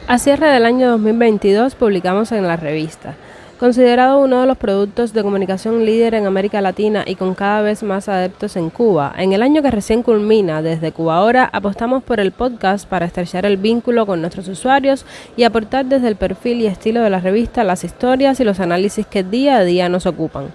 A cierre del año 2022 publicamos en La Revista. Considerado uno de los productos de comunicación líder en América Latina y con cada vez más adeptos en Cuba, en el año que recién culmina, desde Cuba Ahora, apostamos por el podcast para estrechar el vínculo con nuestros usuarios y aportar desde el perfil y estilo de la revista las historias y los análisis que día a día nos ocupan.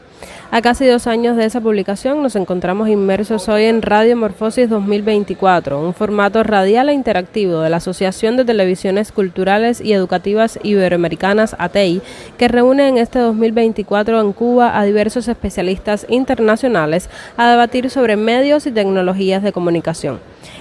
A casi 2 años de esa publicación nos encontramos inmersos hoy en Radio Morfosis 2024, un formato radial e interactivo de la Asociación de Televisiones Culturales y Educativas Iberoamericanas, ATEI, que reúne en este 2024 en Cuba a diversos especialistas internacionales a debatir sobre medios y tecnologías de comunicación.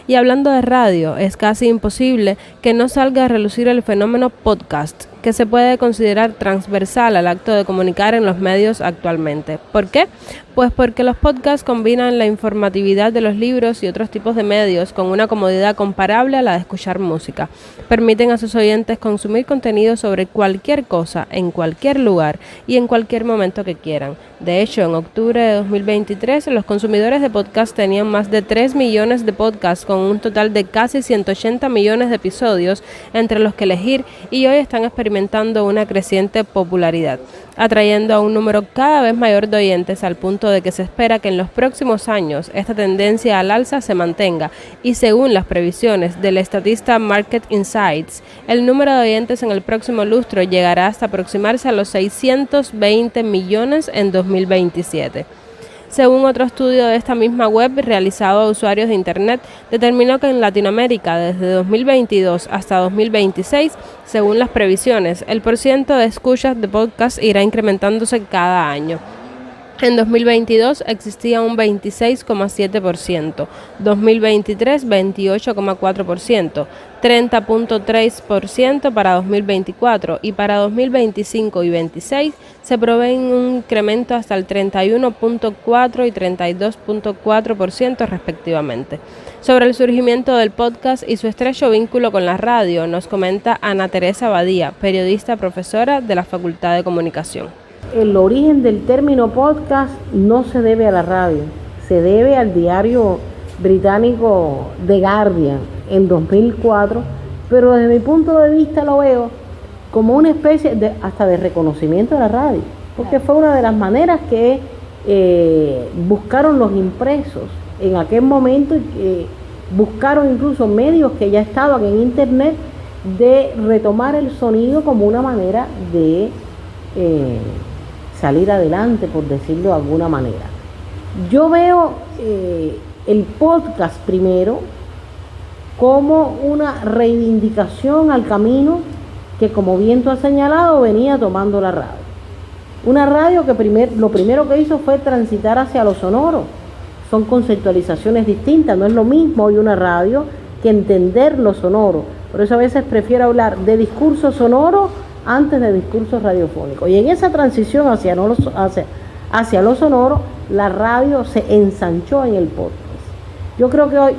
Y hablando de radio, es casi imposible que no salga a relucir el fenómeno podcast, que se puede considerar transversal al acto de comunicar en los medios actualmente. ¿Por qué? Pues porque los podcasts combinan la informatividad de los libros y otros tipos de medios con una comodidad comparable a la de escuchar música. Permiten a sus oyentes consumir contenido sobre cualquier cosa, en cualquier lugar y en cualquier momento que quieran. De hecho, en octubre de 2023, los consumidores de podcast tenían más de 3 millones de podcasts con un total de casi 180 millones de episodios entre los que elegir, y hoy están experimentando una creciente popularidad, atrayendo a un número cada vez mayor de oyentes, al punto de que se espera que en los próximos años esta tendencia al alza se mantenga, y según las previsiones del estatista Market Insights, el número de oyentes en el próximo lustro llegará hasta aproximarse a los 620 millones en 2027. Según otro estudio de esta misma web realizado a usuarios de Internet, determinó que en Latinoamérica desde 2022 hasta 2026, según las previsiones, el porcentaje de escuchas de podcast irá incrementándose cada año. En 2022 existía un 26,7%, 2023 28,4%, 30,3% para 2024 y para 2025 y 2026 se proveen un incremento hasta el 31,4% y 32,4% respectivamente. Sobre el surgimiento del podcast y su estrecho vínculo con la radio, nos comenta Ana Teresa Badía, periodista profesora de la Facultad de Comunicación. El origen del término podcast no se debe a la radio, se debe al diario británico The Guardian en 2004, pero desde mi punto de vista lo veo como una especie de hasta de reconocimiento de la radio, porque fue una de las maneras que buscaron los impresos en aquel momento y que buscaron incluso medios que ya estaban en internet de retomar el sonido como una manera de salir adelante, por decirlo de alguna manera. Yo veo el podcast primero como una reivindicación al camino que, como bien tú has señalado, venía tomando la radio. Una radio que lo primero que hizo fue transitar hacia lo sonoro. Son conceptualizaciones distintas, no es lo mismo hoy una radio que entender lo sonoro. Por eso a veces prefiero hablar de discurso sonoro antes de discursos radiofónicos. Y en esa transición hacia lo sonoro, la radio se ensanchó en el podcast. Yo creo que hoy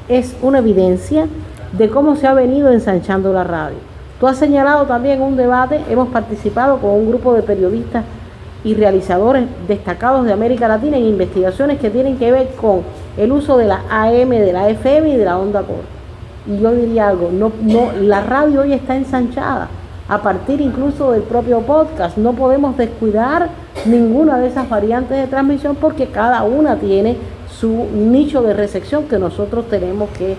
es una evidencia de cómo se ha venido ensanchando la radio. Tú has señalado también un debate, hemos participado con un grupo de periodistas y realizadores destacados de América Latina en investigaciones que tienen que ver con el uso de la AM, de la FM y de la onda corta. Y yo diría algo, la radio hoy está ensanchada a partir incluso del propio podcast. No podemos descuidar ninguna de esas variantes de transmisión porque cada una tiene su nicho de recepción que nosotros tenemos que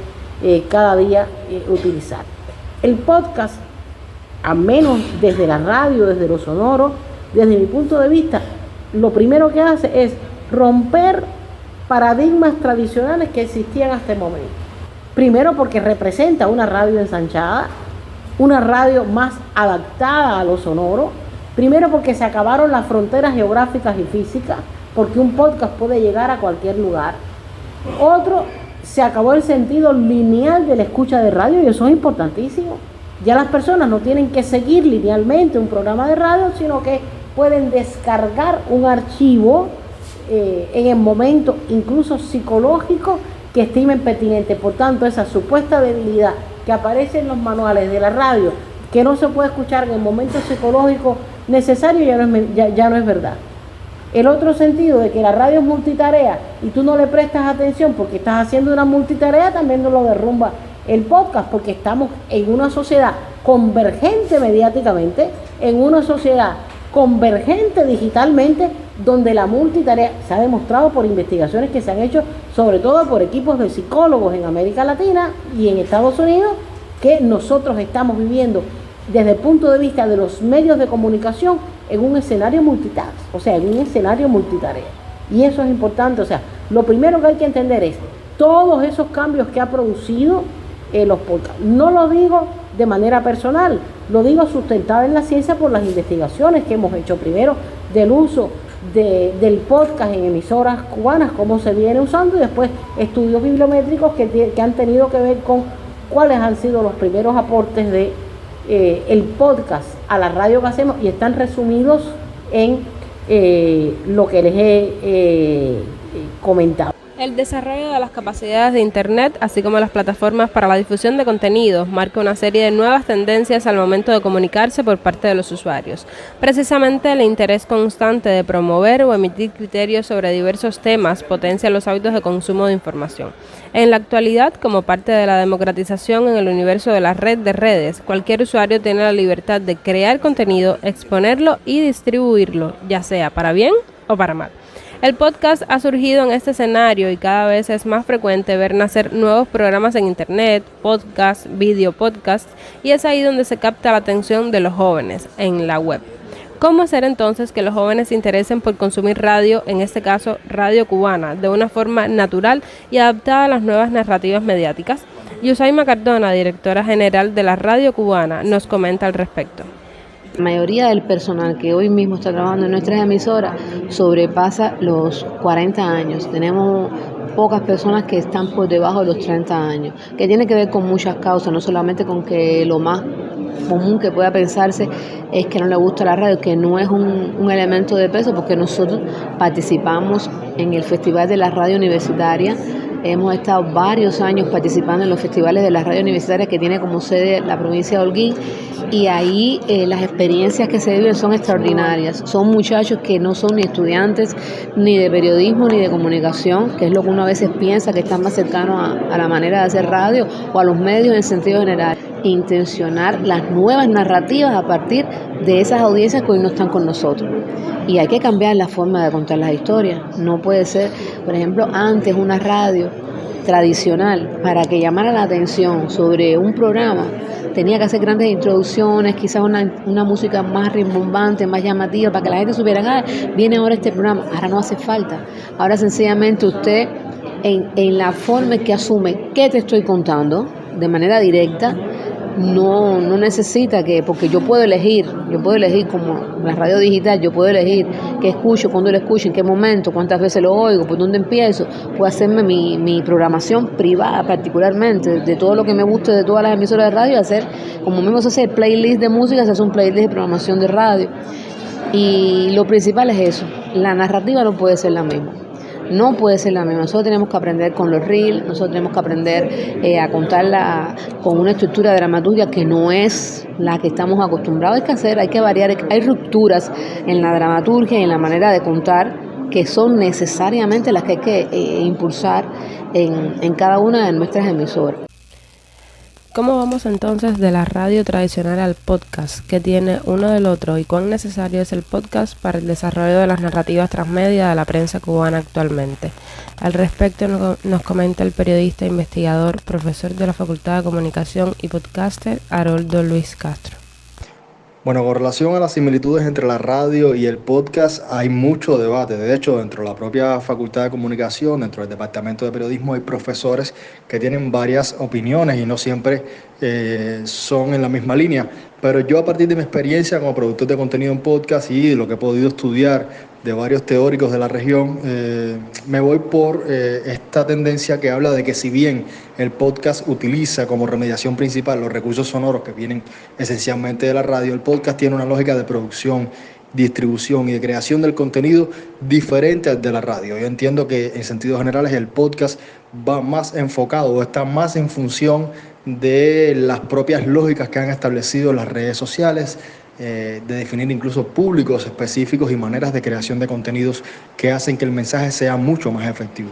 cada día utilizar. El podcast, al menos desde la radio, desde lo sonoro, desde mi punto de vista, lo primero que hace es romper paradigmas tradicionales que existían hasta el momento. Primero porque representa una radio ensanchada, una radio más adaptada a lo sonoro. Primero porque se acabaron las fronteras geográficas y físicas, porque un podcast puede llegar a cualquier lugar. Otro, se acabó el sentido lineal de la escucha de radio, y eso es importantísimo. Ya las personas no tienen que seguir linealmente un programa de radio, sino que pueden descargar un archivo en el momento incluso psicológico que estimen pertinente. Por tanto, esa supuesta debilidad que aparece en los manuales de la radio, que no se puede escuchar en el momento psicológico necesario, ya no es verdad. El otro sentido de que la radio es multitarea y tú no le prestas atención porque estás haciendo una multitarea, también nos lo derrumba el podcast, porque estamos en una sociedad convergente mediáticamente, en una sociedad convergente digitalmente, donde la multitarea se ha demostrado por investigaciones que se han hecho, sobre todo por equipos de psicólogos en América Latina y en Estados Unidos, que nosotros estamos viviendo desde el punto de vista de los medios de comunicación en un escenario multitask, o sea, en un escenario multitarea. Y eso es importante, o sea, lo primero que hay que entender es todos esos cambios que ha producido los podcasts. No lo digo de manera personal, lo digo sustentado en la ciencia por las investigaciones que hemos hecho primero del uso del podcast en emisoras cubanas, cómo se viene usando, y después estudios bibliométricos que han tenido que ver con cuáles han sido los primeros aportes de el podcast a la radio que hacemos, y están resumidos en lo que les he comentado. El desarrollo de las capacidades de Internet, así como las plataformas para la difusión de contenidos, marca una serie de nuevas tendencias al momento de comunicarse por parte de los usuarios. Precisamente el interés constante de promover o emitir criterios sobre diversos temas potencia los hábitos de consumo de información. En la actualidad, como parte de la democratización en el universo de la red de redes, cualquier usuario tiene la libertad de crear contenido, exponerlo y distribuirlo, ya sea para bien o para mal. El podcast ha surgido en este escenario y cada vez es más frecuente ver nacer nuevos programas en internet, podcasts, video podcasts, y es ahí donde se capta la atención de los jóvenes, en la web. ¿Cómo hacer entonces que los jóvenes se interesen por consumir radio, en este caso radio cubana, de una forma natural y adaptada a las nuevas narrativas mediáticas? Yusaima Cardona, directora general de la Radio Cubana, nos comenta al respecto. La mayoría del personal que hoy mismo está trabajando en nuestras emisoras sobrepasa los 40 años. Tenemos pocas personas que están por debajo de los 30 años, que tiene que ver con muchas causas, no solamente con que lo más común que pueda pensarse es que no le gusta la radio, que no es un elemento de peso, porque nosotros participamos en el Festival de la Radio Universitaria. Hemos estado varios años participando en los festivales de la radio universitaria que tiene como sede la provincia de Holguín, y ahí las experiencias que se viven son extraordinarias. Son muchachos que no son ni estudiantes ni de periodismo ni de comunicación, que es lo que uno a veces piensa que están más cercanos a la manera de hacer radio o a los medios en sentido general. Intencionar las nuevas narrativas a partir de esas audiencias que hoy no están con nosotros. Y hay que cambiar la forma de contar las historias. No puede ser, por ejemplo, antes una radio tradicional, para que llamara la atención sobre un programa, tenía que hacer grandes introducciones, quizás una música más rimbombante, más llamativa, para que la gente supiera, viene ahora este programa. Ahora no hace falta. Ahora sencillamente usted, en la forma en que asume qué te estoy contando, de manera directa, no necesita porque yo puedo elegir como la radio digital, yo puedo elegir qué escucho, cuándo lo escucho, en qué momento, cuántas veces lo oigo, por dónde empiezo. Puedo hacerme mi programación privada particularmente, de todo lo que me guste de todas las emisoras de radio, hacer, como mismo se hace el playlist de música, se hace un playlist de programación de radio. Y lo principal es eso, la narrativa no puede ser la misma. No puede ser la misma. Nosotros tenemos que aprender con los reels, nosotros tenemos que aprender a contarla con una estructura de dramaturgia que no es la que estamos acostumbrados. Hay que variar, hay rupturas en la dramaturgia y en la manera de contar que son necesariamente las que hay que impulsar en cada una de nuestras emisoras. ¿Cómo vamos entonces de la radio tradicional al podcast? ¿Qué tiene uno del otro y cuán necesario es el podcast para el desarrollo de las narrativas transmedia de la prensa cubana actualmente? Al respecto nos comenta el periodista, investigador, profesor de la Facultad de Comunicación y podcaster Haroldo Luis Castro. Bueno, con relación a las similitudes entre la radio y el podcast hay mucho debate. De hecho, dentro de la propia Facultad de Comunicación, dentro del Departamento de Periodismo, hay profesores que tienen varias opiniones y no siempre son en la misma línea. Pero yo, a partir de mi experiencia como productor de contenido en podcast y de lo que he podido estudiar de varios teóricos de la región, me voy por esta tendencia que habla de que, si bien el podcast utiliza como remediación principal los recursos sonoros que vienen esencialmente de la radio, el podcast tiene una lógica de producción, distribución y de creación del contenido diferente al de la radio. Yo entiendo que, en sentidos generales, el podcast va más enfocado o está más en función de las propias lógicas que han establecido las redes sociales, de definir incluso públicos específicos y maneras de creación de contenidos que hacen que el mensaje sea mucho más efectivo.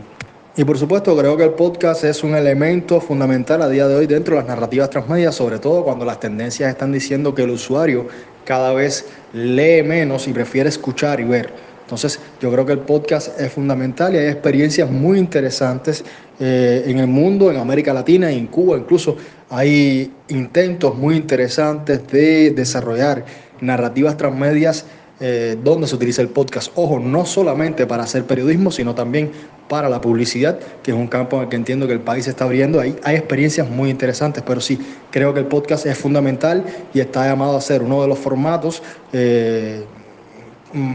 Y por supuesto creo que el podcast es un elemento fundamental a día de hoy dentro de las narrativas transmedia, sobre todo cuando las tendencias están diciendo que el usuario cada vez lee menos y prefiere escuchar y ver. Entonces yo creo que el podcast es fundamental y hay experiencias muy interesantes en el mundo, en América Latina y en Cuba. Incluso hay intentos muy interesantes de desarrollar narrativas transmedias donde se utiliza el podcast. Ojo, no solamente para hacer periodismo, sino también para la publicidad, que es un campo en el que entiendo que el país se está abriendo. Hay experiencias muy interesantes, pero sí, creo que el podcast es fundamental y está llamado a ser uno de los formatos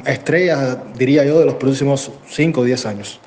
estrellas, diría yo, de los próximos 5 o 10 años.